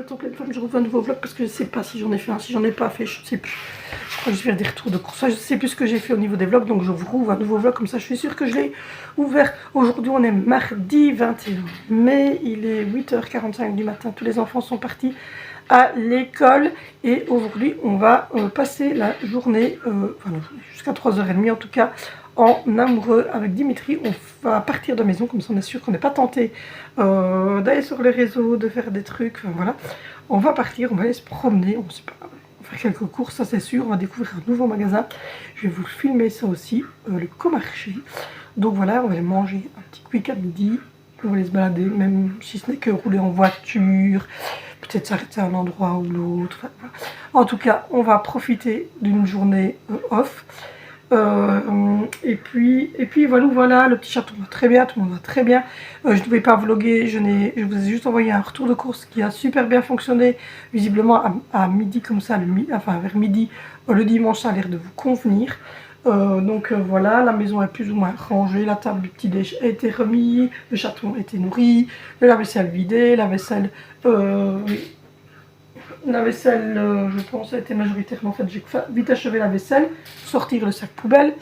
êtes en pleine forme, je rouvre un nouveau vlog parce que je sais pas si j'en ai fait un, si j'en ai pas fait, je sais plus. Je crois que je vais faire des retours de course, je sais plus ce que j'ai fait au niveau des vlogs, donc je vous rouvre un nouveau vlog, comme ça je suis sûre que je l'ai ouvert. Aujourd'hui on est mardi 21 mai, il est 8h45 du matin, tous les enfants sont partis à l'école et aujourd'hui on va passer la journée, jusqu'à 3h30 en tout cas, en amoureux avec Dimitri. On va partir de la maison, comme ça on est sûr qu'on n'est pas tenté d'aller sur les réseaux, de faire des trucs, enfin, voilà. On va partir, on va aller se promener, on sait pas, on va faire quelques courses, ça c'est sûr, on va découvrir un nouveau magasin. Je vais vous filmer ça aussi, le comarché. Donc voilà, on va aller manger un petit quick à midi, on va aller se balader, même si ce n'est que rouler en voiture, peut-être s'arrêter à un endroit ou l'autre. Enfin, voilà. En tout cas, on va profiter d'une journée off. Et puis voilà, le petit château va très bien, tout le monde va très bien. Je ne pouvais pas vlogger, je vous ai juste envoyé un retour de course qui a super bien fonctionné. Visiblement à midi comme ça, vers midi, le dimanche, ça a l'air de vous convenir. Voilà, la maison est plus ou moins rangée, la table du petit déj a été remise, le château a été nourri, le lave-vaisselle vidé, la vaisselle, je pense, a été majoritairement faite. J'ai vite achevé la vaisselle, sortir le sac poubelle,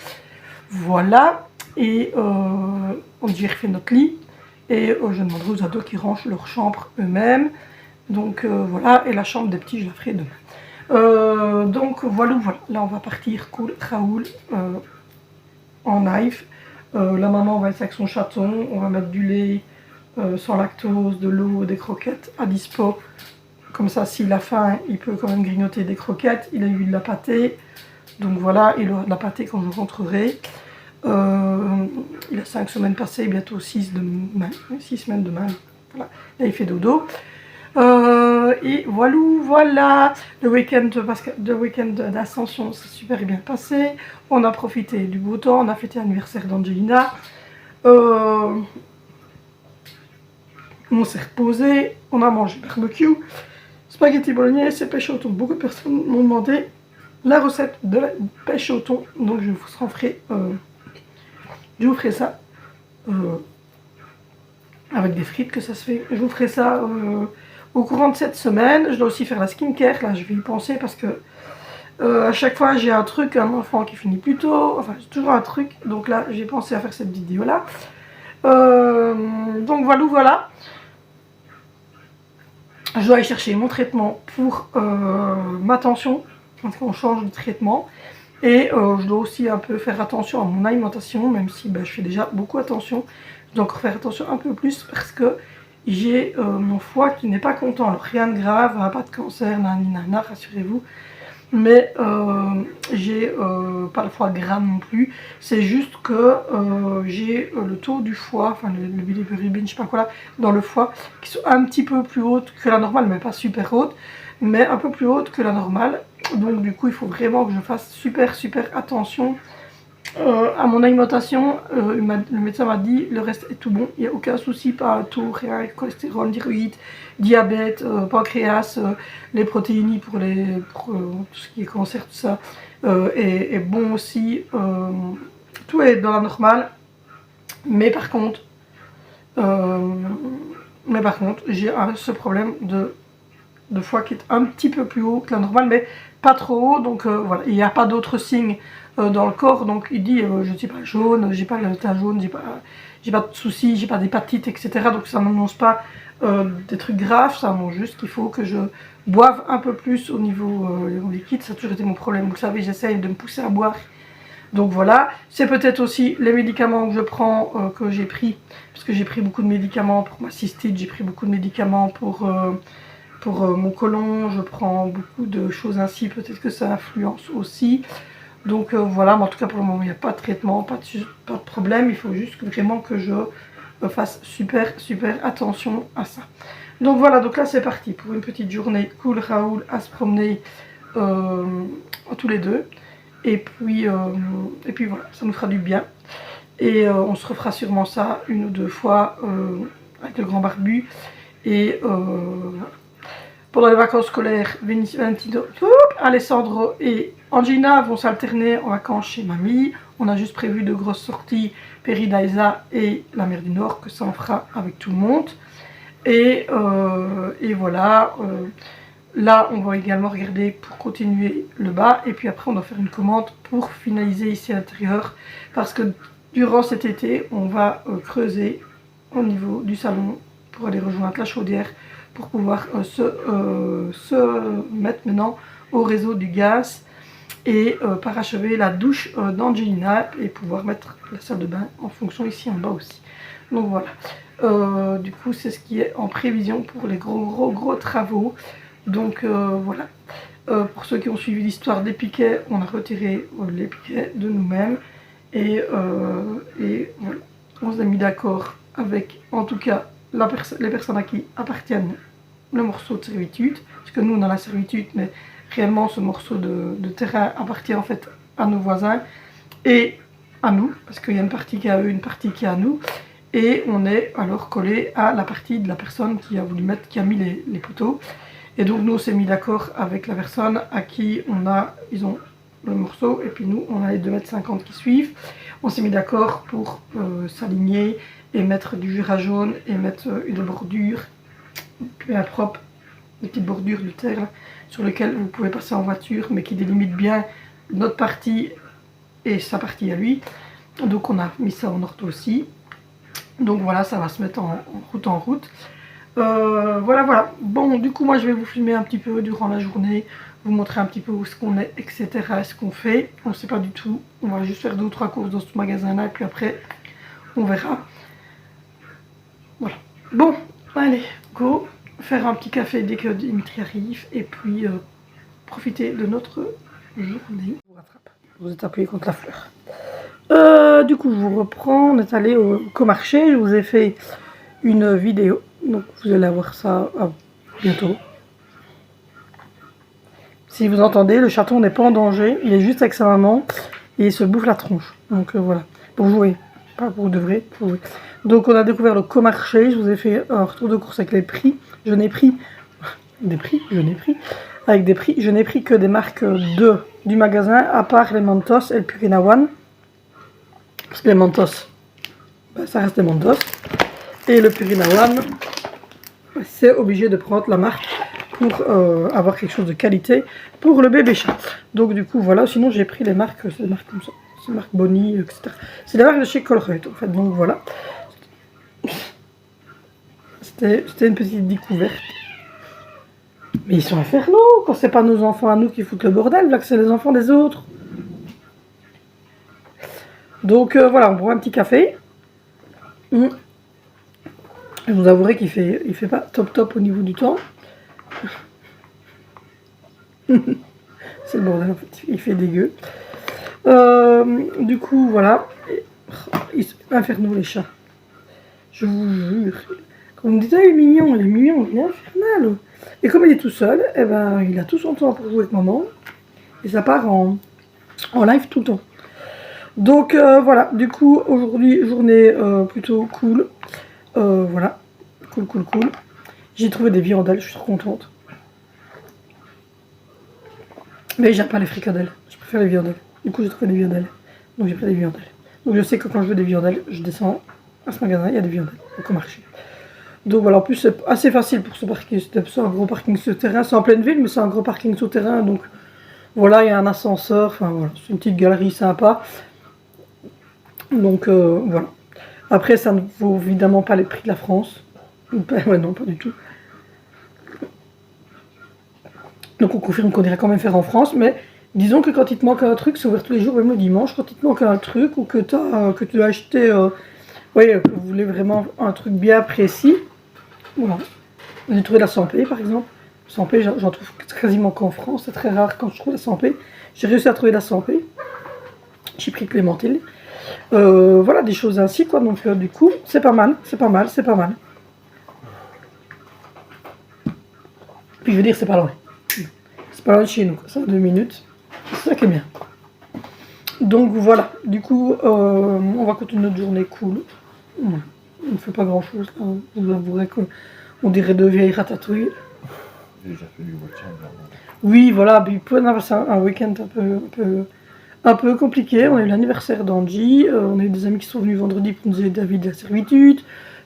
voilà, et j'ai refait notre lit, et je demanderai aux ados qui rangent leur chambre eux-mêmes, donc voilà, et la chambre des petits je la ferai demain. Donc voilà, là on va partir cool, Raoul, en live. La maman va être avec son chaton, on va mettre du lait sans lactose, de l'eau, des croquettes à dispo. Comme ça, s'il a faim, il peut quand même grignoter des croquettes. Il a eu de la pâtée. Donc voilà, il aura de la pâtée quand je rentrerai. Il a 5 semaines passées, bientôt 6 semaines demain. Voilà. Là, il fait dodo. Et voilà. Le week-end d'Ascension s'est super bien passé. On a profité du beau temps. On a fêté l'anniversaire d'Angelina. On s'est reposé. On a mangé barbecue. Spaghetti bolognaise et pêche au thon. Beaucoup de personnes m'ont demandé la recette de la pêche au thon. Donc je vous ferai ça avec des frites que ça se fait. Je vous ferai ça au courant de cette semaine. Je dois aussi faire la skincare. Là je vais y penser parce que à chaque fois j'ai un truc, un enfant qui finit plus tôt. Enfin j'ai toujours un truc. Donc là j'ai pensé à faire cette vidéo là. Donc voilà. Je dois aller chercher mon traitement pour ma tension, parce qu'on change de traitement. Et je dois aussi un peu faire attention à mon alimentation, même si je fais déjà beaucoup attention. Je dois encore faire attention un peu plus parce que j'ai mon foie qui n'est pas content. Alors rien de grave, pas de cancer, nanana, rassurez-vous. Mais j'ai pas le foie gras non plus. C'est juste que j'ai le taux du foie, enfin le bilirubin, je sais pas quoi là, dans le foie, qui sont un petit peu plus hautes que la normale, mais pas super hautes, mais un peu plus hautes que la normale. Donc du coup il faut vraiment que je fasse super attention à mon alimentation. Le médecin m'a dit le reste est tout bon, il n'y a aucun souci, pas tout, rien, cholestérol, thyroïde, diabète, pancréas, les protéines pour tout ce qui est cancer, tout ça est bon aussi, tout est dans la normale, mais par contre j'ai ce problème de foie qui est un petit peu plus haut que la normale, mais pas trop haut, donc voilà, il n'y a pas d'autres signes dans le corps, donc il dit je ne suis pas jaune, j'ai pas le teint jaune, j'ai pas de soucis, j'ai pas d'hépatite, etc. Donc ça n'annonce pas des trucs graves, ça annonce juste qu'il faut que je boive un peu plus au niveau liquide. Ça a toujours été mon problème, vous le savez, j'essaye de me pousser à boire. Donc voilà, c'est peut-être aussi les médicaments que je prends, que j'ai pris, parce que j'ai pris beaucoup de médicaments pour ma cystite, j'ai pris beaucoup de médicaments pour mon côlon, je prends beaucoup de choses ainsi, peut-être que ça influence aussi. Donc voilà, mais en tout cas pour le moment il n'y a pas de traitement, pas de problème, il faut juste vraiment que je fasse super attention à ça. Donc voilà, donc là c'est parti pour une petite journée cool Raoul à se promener tous les deux. Et puis voilà, ça nous fera du bien. Et on se refera sûrement ça une ou deux fois avec le grand barbu. Et pendant les vacances scolaires, Valentino, Alessandro et Angina vont s'alterner en vacances chez mamie. On a juste prévu de grosses sorties, Peridaisa et la mer du Nord, que ça en fera avec tout le monde. Et voilà, là on va également regarder pour continuer le bas, et puis après on doit faire une commande pour finaliser ici à l'intérieur, parce que durant cet été on va creuser au niveau du salon pour aller rejoindre la chaudière, pour pouvoir se mettre maintenant au réseau du gaz, et parachever la douche d'Angelina, et pouvoir mettre la salle de bain en fonction ici en bas aussi. Donc voilà, du coup c'est ce qui est en prévision pour les gros travaux. Donc voilà, pour ceux qui ont suivi l'histoire des piquets, on a retiré les piquets de nous-mêmes, et voilà, on s'est mis d'accord avec en tout cas les personnes à qui appartiennent le morceau de servitude, parce que nous on a la servitude, mais réellement ce morceau de terrain appartient en fait à nos voisins et à nous, parce qu'il y a une partie qui est à eux, une partie qui est à nous, et on est alors collé à la partie de la personne qui a voulu mettre, qui a mis les poteaux. Et donc nous on s'est mis d'accord avec la personne à qui ils ont le morceau, et puis nous on a les 2,50 m qui suivent. On s'est mis d'accord pour s'aligner et mettre du jura jaune et mettre une bordure bien propre, une petite bordure de terre sur lequel vous pouvez passer en voiture, mais qui délimite bien notre partie et sa partie à lui. Donc on a mis ça en ortho aussi. Donc voilà, ça va se mettre en route. Voilà. Bon, du coup moi je vais vous filmer un petit peu durant la journée, vous montrer un petit peu où est-ce qu'on est, etc. Ce qu'on fait. On ne sait pas du tout. On va juste faire 2 ou 3 courses dans ce magasin-là, et puis après on verra. Voilà. Bon, allez, go. Faire un petit café dès que Dimitri arrive, et puis profiter de notre journée. Je vous rattrape. Vous êtes appuyé contre la fleur. Du coup, je vous reprends. On est allé au comarché. Je vous ai fait une vidéo. Donc, vous allez avoir ça bientôt. Si vous entendez, le chaton n'est pas en danger. Il est juste avec sa maman et il se bouffe la tronche. Donc, voilà. Pour jouer. Pas pour de vrai. Pour jouer. Donc, on a découvert le comarché. Je vous ai fait un retour de course avec les prix. Je n'ai pris que des marques du magasin, à part les Mentos et le Purina One. Parce que les Mentos, ça reste des Mentos. Et le Purina One, c'est obligé de prendre la marque pour avoir quelque chose de qualité pour le bébé chat. Donc du coup voilà, sinon j'ai pris les marques, c'est des marques comme ça, c'est des marques Bonnie, etc. C'est des marques de chez Colruyt en fait, donc voilà. C'était une petite découverte. Mais ils sont infernaux quand c'est pas nos enfants à nous qui foutent le bordel, là que c'est les enfants des autres. Donc voilà, on prend un petit café. Je vous avouerai qu'il fait pas top au niveau du temps. C'est le bordel en fait, il fait dégueu. Du coup voilà, ils sont infernaux les chats. Je vous jure. Quand vous me dites, ah, il est mignon, il est infernal. Et comme il est tout seul, eh ben, il a tout son temps pour jouer avec maman. Et ça part en live tout le temps. Donc voilà, du coup, aujourd'hui, journée plutôt cool. Voilà, cool. J'ai trouvé des viandelles, je suis trop contente. Mais j'aime pas les fricadelles, je préfère les viandelles. Du coup, j'ai trouvé des viandelles. Donc j'ai pris des viandelles. Donc je sais que quand je veux des viandelles, je descends à ce magasin, il y a des viandelles, au marché. Donc voilà, en plus c'est assez facile pour se parquer, c'est un gros parking souterrain, c'est en pleine ville mais c'est un gros parking souterrain, donc voilà, il y a un ascenseur, enfin voilà, c'est une petite galerie sympa. Donc voilà. Après ça ne vaut évidemment pas les prix de la France, ouais non pas du tout. Donc on confirme qu'on irait quand même faire en France, mais disons que quand il te manque un truc, c'est ouvert tous les jours, même le dimanche, quand il te manque un truc ou que tu dois acheter, que vous voulez vraiment un truc bien précis. Voilà. J'ai trouvé la 100p par exemple. 100p, j'en trouve quasiment qu'en France. C'est très rare quand je trouve la 100p. J'ai réussi à trouver la 100p. J'ai pris Clémentine. Voilà, des choses ainsi quoi. Donc du coup, c'est pas mal. Puis je veux dire, c'est pas loin. C'est pas loin de chez nous. Ça, 2 minutes. C'est ça qui est bien. Donc voilà. Du coup, on va continuer notre journée cool. On ne fait pas grand chose là. Vous avouerez qu'on dirait deux vieilles ratatouilles. Déjà fait du week-end. Oui, voilà, puis pour un week-end un peu compliqué. On a eu l'anniversaire d'Angie, on a eu des amis qui sont venus vendredi pour nous aider à vider la servitude,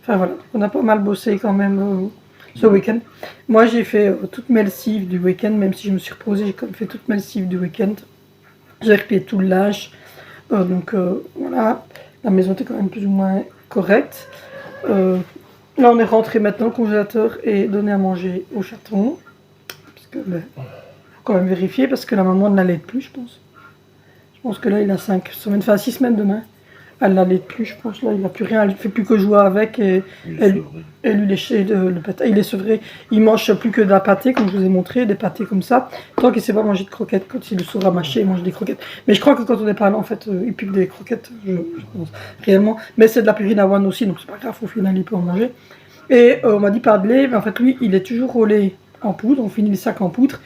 Enfin voilà, on a pas mal bossé quand même ce week-end. Moi j'ai fait toutes mes lessives du week-end, même si je me suis reposée, j'ai quand même fait toutes mes lessives du week-end. J'ai replié tout le linge. Donc voilà, la maison était quand même plus ou moins correcte. Là on est rentré maintenant, le congélateur est donné à manger au chaton. Parce que faut quand même vérifier parce que la maman ne l'allait plus, je pense. Je pense que là il a 5 semaines, enfin 6 semaines demain. Elle l'allait plus, je pense. Là il n'a plus rien, elle ne fait plus que jouer avec et lui lécher le pâté. Il est sevré, il mange plus que de la pâté, comme je vous ai montré, des pâtés comme ça. Tant qu'il ne sait pas manger de croquettes, quand il saura mâcher, il mange des croquettes. Mais je crois que quand on est pas là, en fait, il pique des croquettes, je pense, réellement. Mais c'est de la purine d'avoine aussi, donc c'est pas grave, au final il peut en manger. Et on m'a dit pas de lait, mais en fait lui, il est toujours au lait en poudre, on finit les sacs en poudre.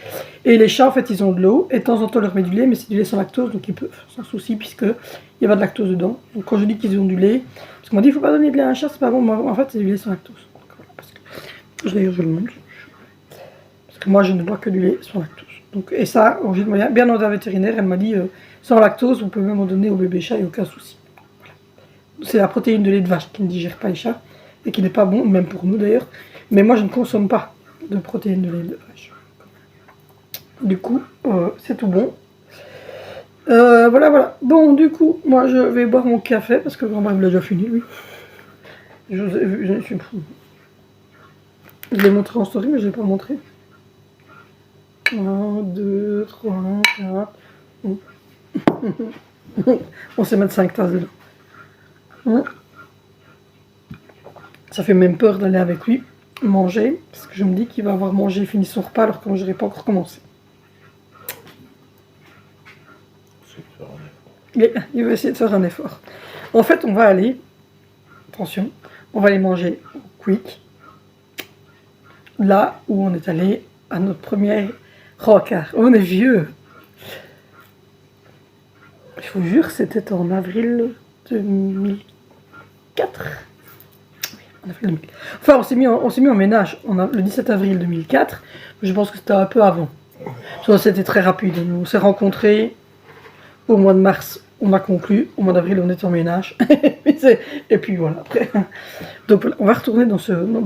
Et les chats, en fait, ils ont de l'eau, et de temps en temps, on leur met du lait, mais c'est du lait sans lactose, donc ils peuvent, sans souci, puisque il n'y a pas de lactose dedans. Donc quand je dis qu'ils ont du lait, parce qu'on m'a dit, il ne faut pas donner de lait à un chat, c'est pas bon, moi, en fait, c'est du lait sans lactose. Donc, voilà, parce que, d'ailleurs, je le montre. Parce que moi, je ne bois que du lait sans lactose. Donc, et ça, j'ai bien demandé à la vétérinaire, elle m'a dit, sans lactose, vous pouvez même en donner au bébé chat, il n'y a aucun souci. Voilà. C'est la protéine de lait de vache qui ne digère pas les chats, et qui n'est pas bon, même pour nous d'ailleurs. Mais moi, je ne consomme pas de protéines de lait de vache. Du coup, c'est tout bon. Voilà. Bon, du coup, moi, je vais boire mon café, parce que grand-mère l'a déjà fini, lui. Je l'ai montré en story, mais je ne l'ai pas montré. 1, 2, 3, 4. On sait mettre 5 tasses dedans. Ça fait même peur d'aller avec lui manger, parce que je me dis qu'il va avoir mangé et fini son repas alors que moi je n'aurais pas encore commencé. Il va essayer de faire un effort. En fait, on va aller, attention, on va aller manger au Quick, là où on est allé à notre premier rencard. On est vieux. Je vous jure, c'était en avril 2004. Enfin, on s'est mis en ménage le 17 avril 2004, mais je pense que c'était un peu avant. C'était très rapide. On s'est rencontrés au mois de mars, on a conclu. Au mois d'avril, on est en ménage. Et puis voilà, après. Donc on va retourner dans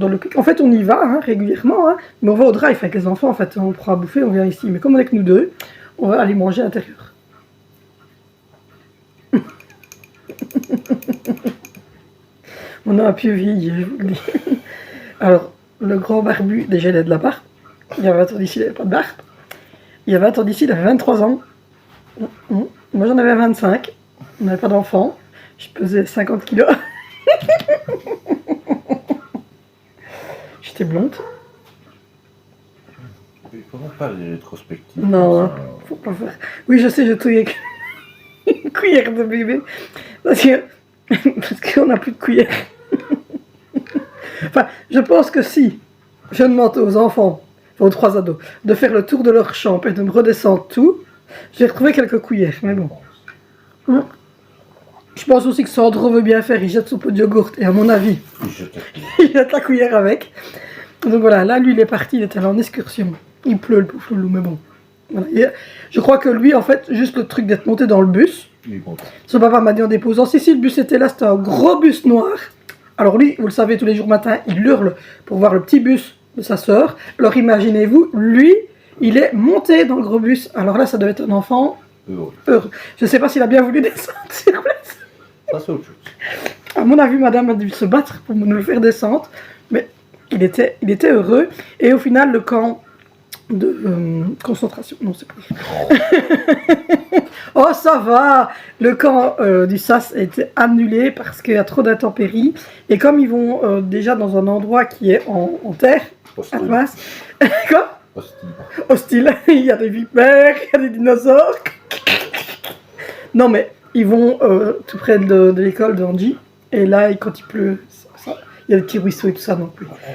le Quick. En fait, on y va régulièrement, mais on va au drive avec les enfants. En fait, on prend à bouffer, on vient ici. Mais comme on est que nous deux, on va aller manger à l'intérieur. On a un peu vieilli, je vous le dis. Alors, le grand barbu, déjà, il a de la barbe. Il y a 20 ans d'ici, il n'avait pas de barbe. Il y a 20 ans d'ici, il avait 23 ans. Moi, j'en avais 25. On n'avait pas d'enfant. Je pesais 50 kilos. J'étais blonde. Il faut pas les rétrospectives. Non, faut pas faire. Oui, je sais, je touille avec une cuillère de bébé. Parce qu'on n'a plus de cuillère. Enfin, je pense que si je demande aux enfants, aux 3 ados, de faire le tour de leur chambre et de me redescendre tout, j'ai retrouvé quelques cuillères, mais bon. Je pense aussi que Sandro veut bien faire, il jette son pot de yogourt, et à mon avis, il jette la cuillère avec. Donc voilà, là, lui, il est parti, il est allé en excursion. Il pleut, le pauvre loulou, mais bon. Voilà. Je crois que lui, en fait, juste le truc d'être monté dans le bus, son papa m'a dit en déposant, si le bus était là, c'était un gros bus noir. Alors lui, vous le savez, tous les jours matin, il hurle pour voir le petit bus de sa sœur. Alors imaginez-vous, lui, il est monté dans le gros bus. Alors là, ça devait être un enfant heureux. Je ne sais pas s'il a bien voulu descendre sur place. Ça, c'est autre chose. À mon avis, madame a dû se battre pour nous le faire descendre. Mais il était heureux. Et au final, le camp de concentration... Non, c'est pas... Oh, ça va. Le camp du SAS a été annulé parce qu'il y a trop d'intempéries. Et comme ils vont déjà dans un endroit qui est en terre, à la base... Quoi ? Hostile. Il y a des vipères, il y a des dinosaures. Non, mais ils vont tout près de l'école d'Angie. Et là, quand il pleut, il y a des petits ruisseaux et tout ça. Donc,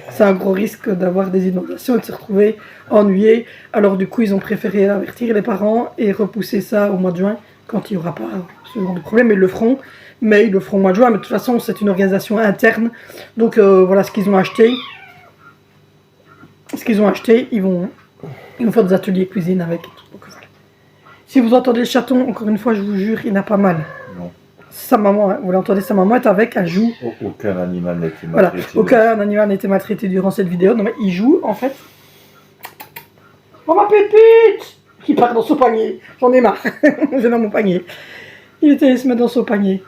c'est un gros risque d'avoir des inondations et de se retrouver ennuyés. Alors, du coup, ils ont préféré avertir les parents et repousser ça au mois de juin, quand il n'y aura pas ce genre de problème. Ils le feront, mais ils le feront au mois de juin. Mais de toute façon, c'est une organisation interne. Donc, voilà ce qu'ils ont acheté. Ils vont faire des ateliers cuisine avec. Donc, voilà. Si vous entendez le chaton, encore une fois, je vous jure, il n'a pas mal. Non. sa maman, hein, vous l'entendez, sa maman est avec, elle joue. Aucun animal n'a été Voilà, maltraité. aucun animal n'a été maltraité durant cette vidéo. Non mais il joue en fait. Oh ma pépite! Il part dans son panier. J'en ai marre. J'ai dans mon panier. Il était allé se mettre dans son panier.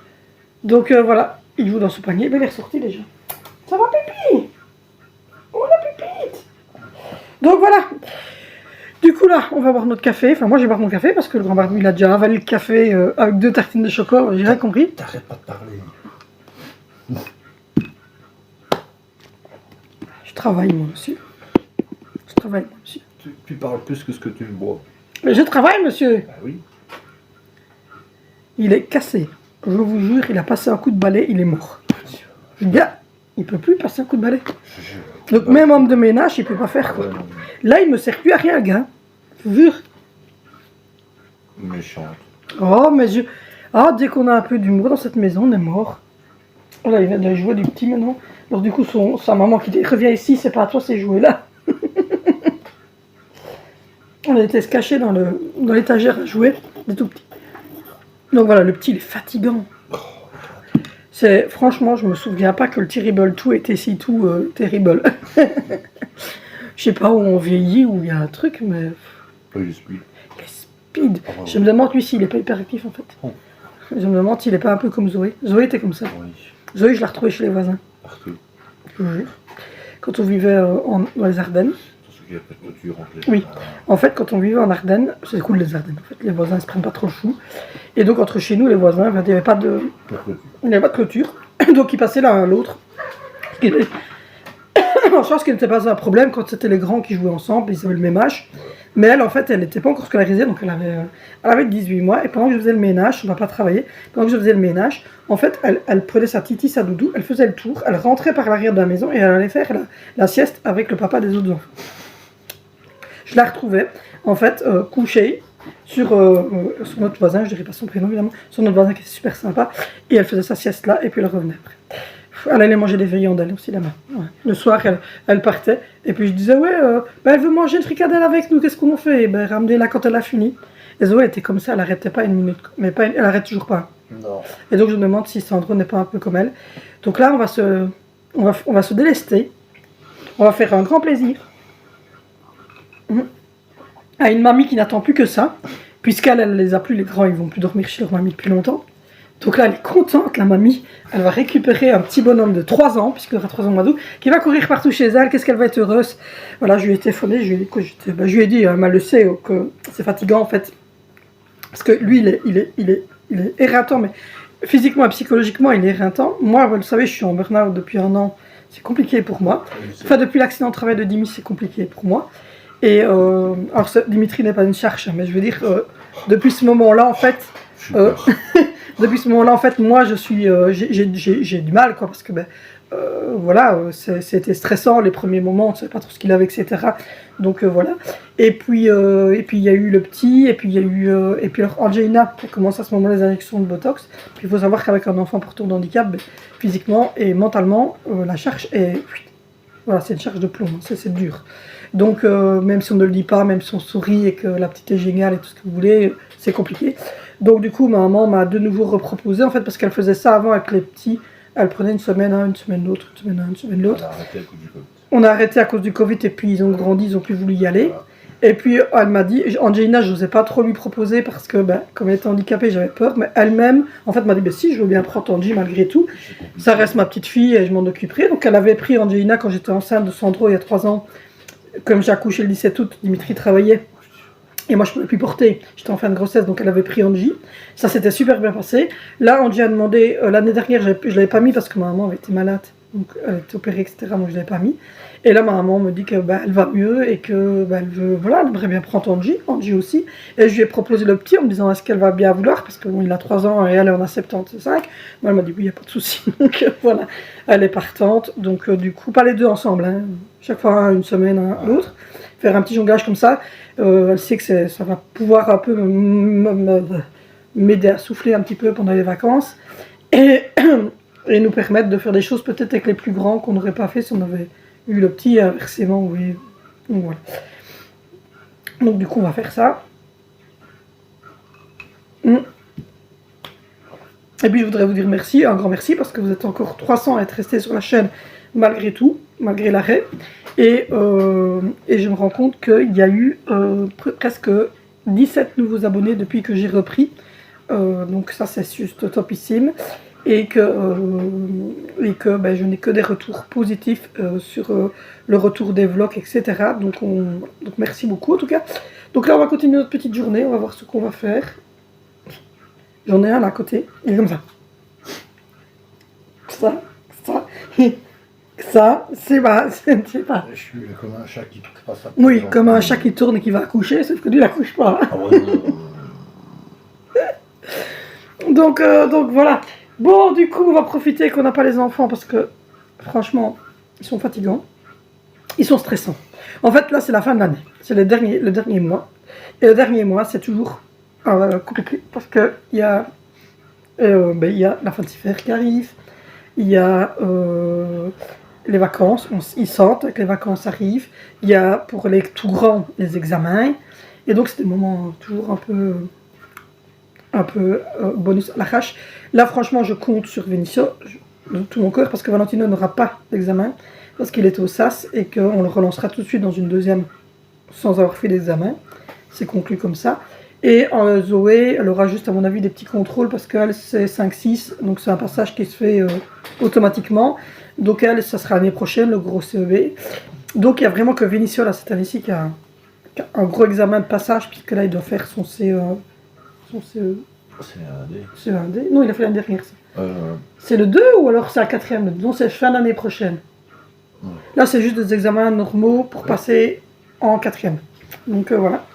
Donc voilà, il joue dans son panier. Mais il est ressorti déjà. Ça va Pépi? Oh la pépite! Donc voilà. Du coup là, on va boire notre café. Enfin moi je vais boire mon café parce que le grand Barbou il a déjà avalé le café avec 2 tartines de chocolat. J'ai rien compris. T'arrêtes pas de parler. Je travaille moi monsieur. Je travaille moi monsieur. Tu parles plus que ce que tu bois. Mais je travaille monsieur. Bah oui. Il est cassé. Je vous jure, il a passé un coup de balai, il est mort. Le gars, il peut plus passer un coup de balai. Donc même homme de ménage, il peut pas faire quoi. Ouais, non, Là, il me sert plus à rien, le gars. Je vous jure. méchante. Oh, mais je... Ah, dès qu'on a un peu d'humour dans cette maison, on est mort. Voilà, il vient de jouer du petit maintenant. Alors du coup, sa maman qui dit, reviens ici, c'est pas à toi, c'est jouer là. On a été se cacher dans l'étagère à jouer, des tout petits. Donc voilà, le petit, il est fatigant. Franchement, je me souviens pas que le Terrible 2 était si tout terrible. Je sais pas où on vieillit, où il y a un truc, mais... Oui, je suis. Il est speed. Oh. Je me demande, lui, s'il est pas hyperactif, en fait. Oh. Je me demande s'il est pas un peu comme Zoé. Zoé était comme ça. Oui, Zoé, je l'ai retrouvée chez les voisins. partout. Je vous jure. Quand on vivait dans les Ardennes. Parce qu'il n'y a pas de clôture entre les Oui. En fait, quand on vivait en Ardennes, c'est cool les Ardennes, en fait. Les voisins, ils se prennent pas trop le chou. Et donc, entre chez nous et les voisins, il n'y avait pas de... Il n'y avait pas de clôture. Donc, ils passaient l'un à l'autre. Je pense qu'il n'était pas un problème quand c'était les grands qui jouaient ensemble, ils avaient le même âge. Mais elle, en fait, elle n'était pas encore scolarisée, donc elle avait 18 mois. Et pendant que je faisais le ménage, on ne va pas travailler, pendant que je faisais le ménage, en fait, elle prenait sa titi, sa doudou, elle faisait le tour, elle rentrait par l'arrière de la maison et elle allait faire la sieste avec le papa des autres enfants. Je la retrouvais, en fait, couchée sur notre voisin, je dirais pas son prénom évidemment, sur notre voisin qui était super sympa, et elle faisait sa sieste là, et puis elle revenait après. Elle allait manger des viandelles aussi là-bas. Ouais. Le soir, elle partait. Et puis je disais, ouais, elle veut manger une fricadelle avec nous, qu'est-ce qu'on fait? Ben, ramenez-la quand elle a fini. Et Zoé était comme ça, elle n'arrêtait pas une minute. Mais elle arrête toujours pas. Non. Et donc je me demande si Sandro n'est pas un peu comme elle. Donc là, on va se délester. On va faire un grand plaisir à une mamie qui n'attend plus que ça. Puisqu'elle les a plus, les grands, ils vont plus dormir chez leur mamie depuis longtemps. Donc là, elle est contente, la mamie. Elle va récupérer un petit bonhomme de 3 ans, puisqu'il aura 3 ans au mois d'août, qui va courir partout chez elle. Qu'est-ce qu'elle va être heureuse. Voilà, je lui ai téléphoné, je lui ai dit, elle le sait, que c'est fatigant en fait. Parce que lui, il est éreintant, mais physiquement et psychologiquement, il est éreintant. Moi, vous le savez, je suis en burn-out depuis 1 an. C'est compliqué pour moi. Enfin, depuis l'accident de travail de Dimitri, c'est compliqué pour moi. Et alors, Dimitri n'est pas une charge, mais je veux dire, depuis ce moment-là, en fait... Depuis ce moment-là, en fait, moi, j'ai du mal, quoi, parce que, voilà, c'était stressant les premiers moments, on ne savait pas trop ce qu'il avait, etc. Donc voilà. Et puis il y a eu le petit, et puis il y a eu, et puis alors Angelina qui commence à ce moment les injections de Botox. Puis il faut savoir qu'avec un enfant porteur de handicap, physiquement et mentalement, la charge est, voilà, c'est une charge de plomb, hein, c'est dur. Donc même si on ne le dit pas, même si on sourit et que la petite est géniale et tout ce que vous voulez, c'est compliqué. Donc du coup, ma maman m'a de nouveau reproposé, en fait, parce qu'elle faisait ça avant avec les petits. Elle prenait une semaine un, une semaine l'autre, une semaine un, une semaine l'autre. On a arrêté à cause du Covid et puis ils ont grandi, ils ont plus voulu y aller. Voilà. Et puis elle m'a dit, Angelina, je n'osais pas trop lui proposer parce que comme elle était handicapée, j'avais peur. Mais elle-même, en fait, m'a dit, si, je veux bien prendre Angie malgré tout. Ça reste ma petite fille et je m'en occuperai. Donc elle avait pris Angelina quand j'étais enceinte de Sandro il y a 3 ans. Comme j'ai accouché le 17 août, Dimitri travaillait. Et moi, je ne pouvais plus porter. J'étais en fin de grossesse, donc elle avait pris Angie. Ça s'était super bien passé. Là, Angie a demandé, l'année dernière, je ne l'avais pas mis parce que ma maman avait été malade. Donc, elle était opérée, etc. Donc, je ne l'avais pas mis. Et là, ma maman me dit qu'elle va mieux et que elle veut, voilà, elle aimerait bien prendre Angie aussi. Et je lui ai proposé le petit en me disant, est-ce qu'elle va bien vouloir? Parce qu'il a 3 ans et elle en a 75. Moi, elle m'a dit, oui, il n'y a pas de souci. Donc, voilà, elle est partante. Donc, du coup, pas les deux ensemble. Hein. Chaque fois, une semaine, l'autre. Faire un petit jonglage comme ça. Elle sait que ça va pouvoir un peu m'aider à souffler un petit peu pendant les vacances et nous permettre de faire des choses peut-être avec les plus grands qu'on n'aurait pas fait si on avait eu le petit inversement. Oui. Donc voilà. Donc du coup on va faire ça. Et puis je voudrais vous dire merci, un grand merci, parce que vous êtes encore 300 à être restés sur la chaîne malgré tout, malgré l'arrêt. Et je me rends compte qu'il y a eu presque 17 nouveaux abonnés depuis que j'ai repris. Donc ça c'est juste topissime. Et que ben, je n'ai que des retours positifs sur le retour des vlogs, etc. Donc merci beaucoup en tout cas. Donc là on va continuer notre petite journée, on va voir ce qu'on va faire. J'en ai un là à côté, il est comme ça. Ça, c'est pas. Je suis comme un chat qui passe à Oui, comme un chat qui tourne et qui va accoucher, sauf que lui il accouche pas. Ah ouais, Donc voilà. Bon, du coup, on va profiter qu'on n'a pas les enfants parce que, franchement, ils sont fatigants. Ils sont stressants. En fait, là, c'est la fin de l'année. C'est le dernier mois. Et le dernier mois, c'est toujours compliqué parce qu'il y a la fin de l'hiver qui arrive. Il y a les vacances. Ils sentent que les vacances arrivent. Il y a, pour les tout grands, les examens. Et donc, c'est des moments toujours un peu bonus à l'arrache. Là, franchement, je compte sur Vinicio de tout mon cœur parce que Valentino n'aura pas d'examen parce qu'il est au SAS et qu'on le relancera tout de suite dans une deuxième sans avoir fait l'examen. C'est conclu comme ça. Et Zoé, elle aura juste, à mon avis, des petits contrôles parce qu'elle, c'est 5-6, donc c'est un passage qui se fait automatiquement. Donc elle, ça sera l'année prochaine, le gros CEB. Donc il n'y a vraiment que Vinicio, là, cette année-ci, qui a un gros examen de passage, puisque là, il doit faire son CE. C'est un D. Non, il a fait l'année dernière. C'est le 2 ou alors c'est la 4e? Non, c'est fin d'année prochaine. Ouais. Là, c'est juste des examens normaux pour passer en 4e. Donc voilà.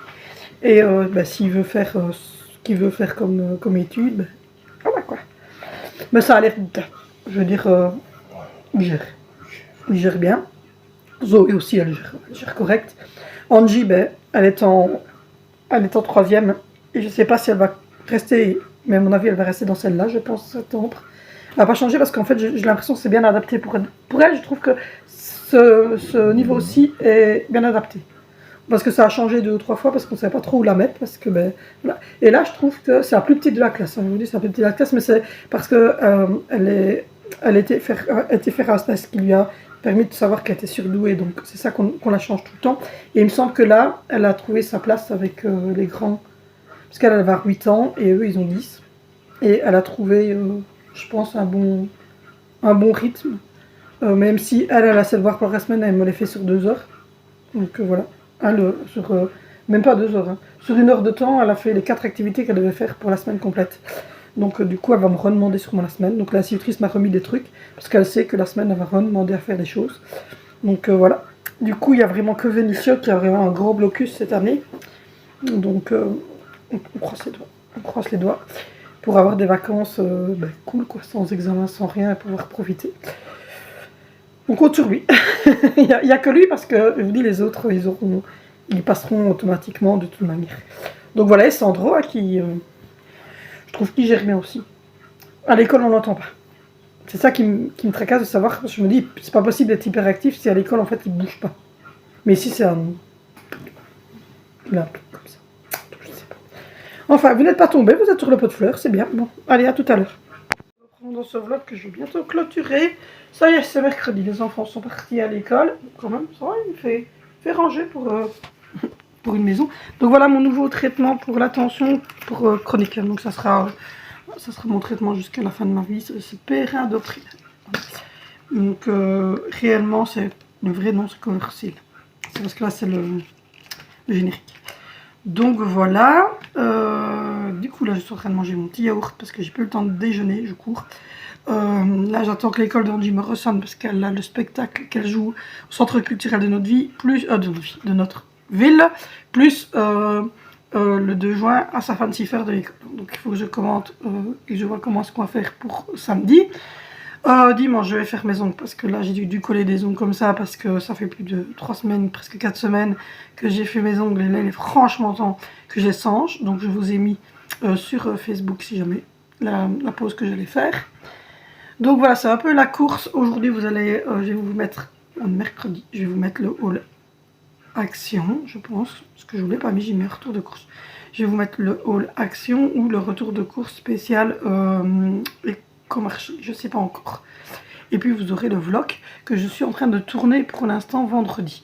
Et s'il veut faire ce qu'il veut faire comme étude, ben, voilà quoi. Mais ça a l'air, je veux dire, il gère bien. Zoé aussi, elle gère correct. Angie, ben, elle est en 3e. Et je ne sais pas si elle va rester, mais à mon avis, elle va rester dans celle-là, je pense, septembre. Elle va pas changer parce qu'en fait, j'ai l'impression que c'est bien adapté pour elle. Je trouve que ce niveau-ci est bien adapté. Parce que ça a changé 2 ou 3 fois, parce qu'on ne savait pas trop où la mettre. Parce que, ben, voilà. Et là, je trouve que c'est la plus petite de la classe. Je vous dis, c'est la plus petite de la classe, mais c'est parce qu'elle était faire un test qui lui a permis de savoir qu'elle était surdouée. Donc, c'est ça qu'on la change tout le temps. Et il me semble que là, elle a trouvé sa place avec les grands. Parce qu'elle va avoir 8 ans et eux ils ont 10. Et elle a trouvé, je pense, un bon rythme. Même si elle a assez de voir par la semaine, elle me les fait sur 2 heures. Donc voilà. Même pas 2 heures. Hein. Sur 1 heure de temps, elle a fait les 4 activités qu'elle devait faire pour la semaine complète. Donc du coup, elle va me redemander sûrement la semaine. Donc la institutrice m'a remis des trucs. Parce qu'elle sait que la semaine, elle va redemander à faire des choses. Donc voilà. Du coup, il n'y a vraiment que Vinicio qui a vraiment un gros blocus cette année. Donc on croise les doigts pour avoir des vacances cool quoi, sans examen, sans rien, et pouvoir profiter. On compte sur lui. Il n'y a que lui parce que je vous dis, les autres ils passeront automatiquement de toute manière. Donc voilà, et Sandro qui je trouve qu'il gère bien aussi. À l'école on l'entend pas. C'est ça qui me tracasse de savoir, parce que je me dis c'est pas possible d'être hyperactif si à l'école en fait il bouge pas. Mais ici c'est un là, comme ça. Enfin, vous n'êtes pas tombé, vous êtes sur le pot de fleurs, c'est bien. Bon, allez, à tout à l'heure. Je reprends dans ce vlog que je vais bientôt clôturer. Ça y est, c'est mercredi, les enfants sont partis à l'école. Quand même, ça va, il fait ranger pour une maison. Donc voilà mon nouveau traitement pour la tension, pour chronique. Donc ça sera mon traitement jusqu'à la fin de ma vie, c'est Périndopril. Donc réellement, c'est le vrai nom, c'est Coversil. C'est parce que là, c'est le générique. Donc voilà, du coup là je suis en train de manger mon petit yaourt parce que j'ai plus le temps de déjeuner, je cours. Là j'attends que l'école d'Angie me ressonne parce qu'elle a le spectacle qu'elle joue au centre culturel de notre vie, plus de notre ville, plus le 2 juin à sa fancy fair de l'école. Donc il faut que je commente et je vois comment est-ce qu'on va faire pour samedi. Dimanche, je vais faire mes ongles parce que là j'ai dû coller des ongles comme ça parce que ça fait plus de 3 semaines, presque 4 semaines que j'ai fait mes ongles et là il est franchement temps que je les change. Donc je vous ai mis sur Facebook si jamais la pause que j'allais faire. Donc voilà, c'est un peu la course. Aujourd'hui je vais vous mettre, mercredi, je vais vous mettre le haul action, je pense, parce que je ne vous l'ai pas mis, j'ai mis un retour de course. Je vais vous mettre le haul action ou le retour de course spécial éco-marché, je ne sais pas encore. Et puis vous aurez le vlog que je suis en train de tourner pour l'instant vendredi.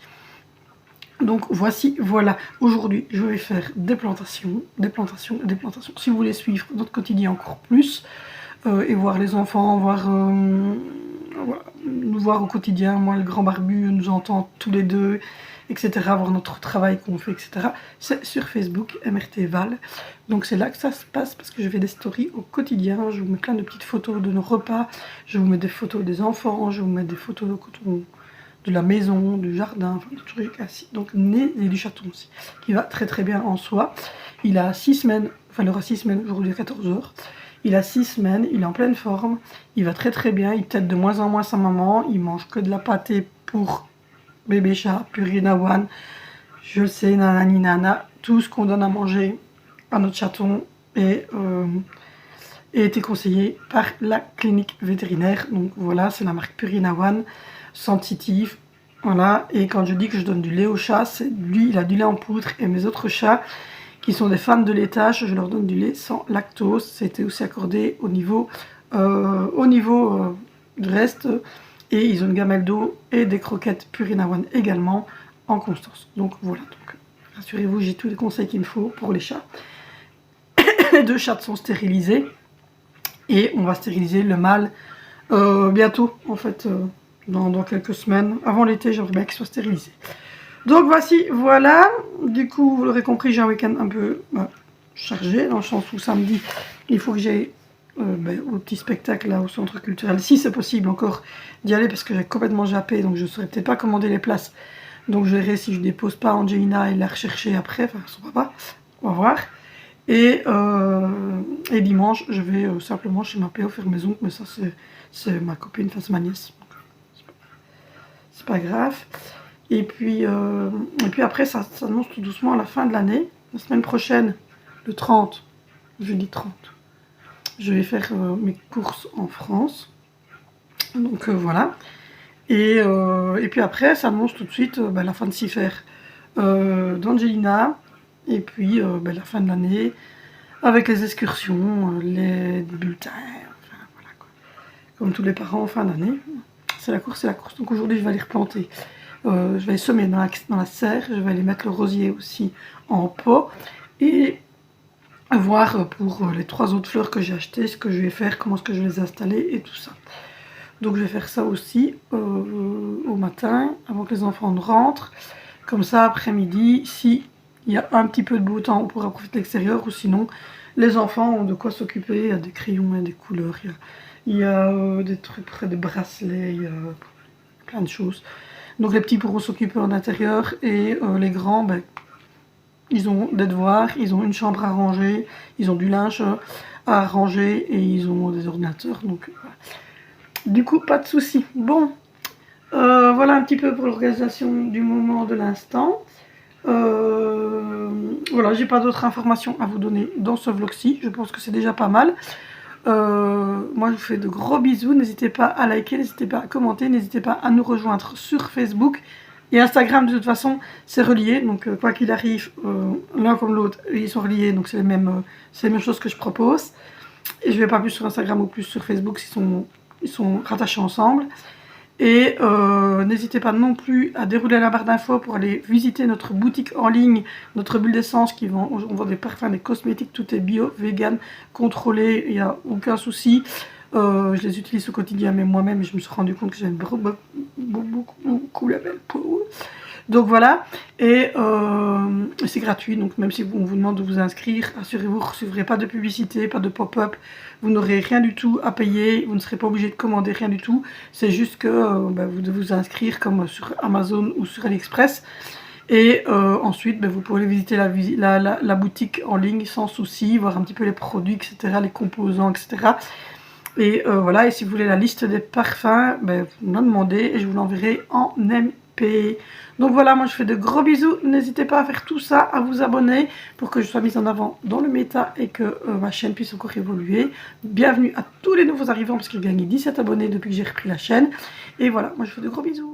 Donc voici, voilà, aujourd'hui je vais faire des plantations. Si vous voulez suivre notre quotidien encore plus et voir les enfants, voilà, nous voir au quotidien, moi le grand barbu, nous entend tous les deux, etc. Voir notre travail qu'on fait, etc. C'est sur Facebook, MRT Val. Donc c'est là que ça se passe parce que je fais des stories au quotidien. Je vous mets plein de petites photos de nos repas, je vous mets des photos des enfants, je vous mets des photos de la maison, du jardin, enfin, de trucs assis. Donc né et du chaton aussi, qui va très très bien en soi. Il a 6 semaines, enfin il aura 6 semaines aujourd'hui à 14h. Il a 6 semaines, il est en pleine forme, il va très très bien, il tète de moins en moins sa maman, il mange que de la pâtée pour bébé chat, Purina One, je le sais, nanani nana, tout ce qu'on donne à manger à notre chaton est été conseillé par la clinique vétérinaire. Donc voilà, c'est la marque Purina One. Sensitive, voilà. Et quand je dis que je donne du lait au chat, c'est lui, il a du lait en poudre, et mes autres chats qui sont des fans de laitage, je leur donne du lait sans lactose. C'était aussi accordé au niveau du reste, et ils ont une gamelle d'eau et des croquettes Purina One également en constance. Donc voilà, donc rassurez-vous, j'ai tous les conseils qu'il me faut pour les chats. Les 2 chats sont stérilisés et on va stériliser le mâle bientôt en fait. Dans quelques semaines. Avant l'été, j'aimerais bien qu'il soit stérilisé. Donc voici, voilà. Du coup, vous l'aurez compris, j'ai un week-end un peu chargé, dans le sens où samedi, il faut que j'aille au petit spectacle, là, au centre culturel. Si c'est possible encore d'y aller, parce que j'ai complètement jappé, donc je ne saurais peut-être pas commander les places. Donc je verrai si je dépose pas Angelina et la rechercher après, enfin son papa. On va voir. Et dimanche, je vais simplement chez ma PO faire mes ongles, mais ça c'est ma copine, enfin c'est ma nièce. C'est pas grave. Et puis après, ça s'annonce tout doucement à la fin de l'année. La semaine prochaine, le 30, jeudi 30, je vais faire mes courses en France. Donc voilà. Et puis après, ça annonce tout de suite la fin de Cifer d'Angelina. Et puis la fin de l'année, avec les excursions, les bulletins, enfin voilà quoi. Comme tous les parents en fin d'année. C'est la course, c'est la course. Donc aujourd'hui, je vais aller replanter. Je vais les semer dans la serre. Je vais aller mettre le rosier aussi en pot. Et voir pour les 3 autres fleurs que j'ai achetées, ce que je vais faire, comment est-ce que je vais les installer et tout ça. Donc je vais faire ça aussi au matin, avant que les enfants ne rentrent. Comme ça, après-midi, s'il y a un petit peu de beau temps, on pourra profiter de l'extérieur. Ou sinon, les enfants ont de quoi s'occuper. Il y a des crayons, il y a des couleurs. Il y a des trucs, des bracelets, il y a plein de choses. Donc les petits pourront s'occuper en intérieur et les grands, ils ont des devoirs, ils ont une chambre à ranger, ils ont du linge à ranger et ils ont des ordinateurs. Donc voilà. Du coup, pas de soucis. Bon, voilà un petit peu pour l'organisation du moment de l'instant. Voilà, j'ai pas d'autres informations à vous donner dans ce vlog-ci. Je pense que c'est déjà pas mal. Moi je vous fais de gros bisous, n'hésitez pas à liker, n'hésitez pas à commenter, n'hésitez pas à nous rejoindre sur Facebook et Instagram. De toute façon c'est relié, donc quoi qu'il arrive, l'un comme l'autre ils sont reliés, donc c'est les mêmes choses que je propose. Et je vais pas plus sur Instagram ou plus sur Facebook, ils sont rattachés ensemble. Et n'hésitez pas non plus à dérouler la barre d'infos pour aller visiter notre boutique en ligne, notre bulle d'essence on vend des parfums, des cosmétiques, tout est bio, vegan, contrôlé, il n'y a aucun souci. Je les utilise au quotidien, mais moi-même, je me suis rendu compte que j'aime beaucoup la belle peau. Donc voilà, et c'est gratuit, donc même si on vous demande de vous inscrire, assurez-vous, vous ne recevrez pas de publicité, pas de pop-up, vous n'aurez rien du tout à payer, vous ne serez pas obligé de commander rien du tout, c'est juste que vous devez vous inscrire comme sur Amazon ou sur AliExpress, et ensuite vous pourrez visiter la boutique en ligne sans souci, voir un petit peu les produits, etc., les composants, etc. Et voilà, et si vous voulez la liste des parfums, vous me demandez et je vous l'enverrai en MP. Donc voilà, moi je fais de gros bisous. N'hésitez pas à faire tout ça, à vous abonner pour que je sois mise en avant dans le méta et que ma chaîne puisse encore évoluer. Bienvenue à tous les nouveaux arrivants parce qu'il y a gagné 17 abonnés depuis que j'ai repris la chaîne. Et voilà, moi je fais de gros bisous.